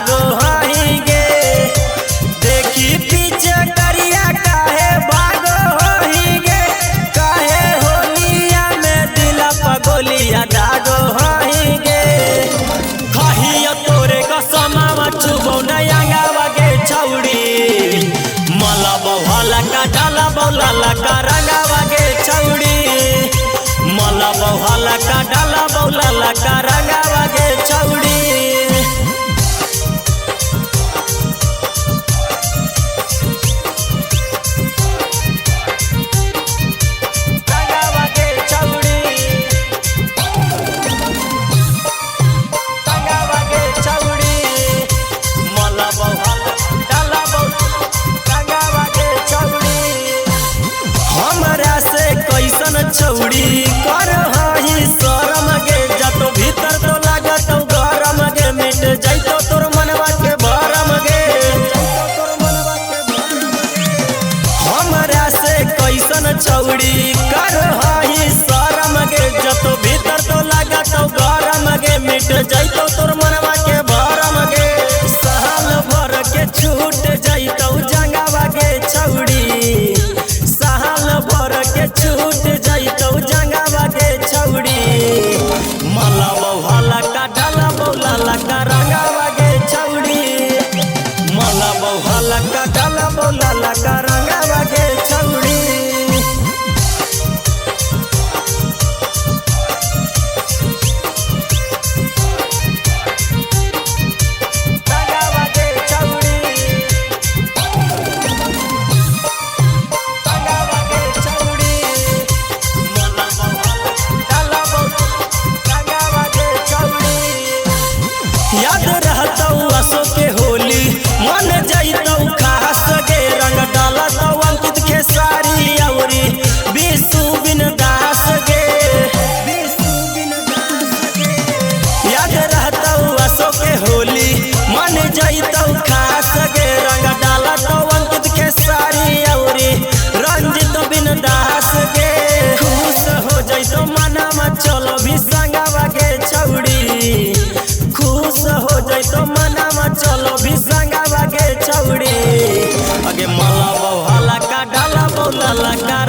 दागो हाई गे देखी पीछे करिया काहे भागो हाई गे काहे होलिया में दिला पगोलिया दागो हाई गे कहिया तोरे कसमावा चुबौ नयांगावा गे छौड़ी मला बौहाला का डाला बौला का रंगावा गे छौड़ी मला बौहाला का डाला बौला का रंगावा गे छौड़ी रंगावा गे छौड़ी रंगावा गे छौड़ी मला बौहाला डाला बौला रंगावा गे छौड़ी हमरा से कैसन छौड़ी कर हाही शरम गे जतो भीतर तो लागत गरम गे मिट जइतो तोर मनवा के भरम गे हमरा से कैसन छौड़ी कर हाही शरम गे जतो भीतर तो लागत गरम गे मिट जइतो तोर मनवा के भरम गे साल भर के छूट जइतो जंगावा गे छौड़ी साल भर के छूट जइतो जंगावा गे छौड़ी मला बौहाला का डाला बौला का रंगावा गे छौड़ी मला बौहाला का डाला बौला का रंगावा गे छौड़ी रंगावा गे छौड़ी रंगावा गे छौड़ी मला बौहाला डाला बौला रंगावा गे छौड़ी याद रहतौ असो के होली मन जइतौ खास गे रंग डालतौ अंकित के सारी औरी विशु बिन दास गे याद रहतौ असो के होली मन जइतौ खास गे रंग डालतौ अंकित के सारी औरी रंजित बिन दास गे खुश हो जइतौ मनमा चलो भी संगावा गे छौड़ी खुश हो जइतो मनमा चलो भी संगावा गे छौड़ी अगे मला बौहाला का डाला बौला का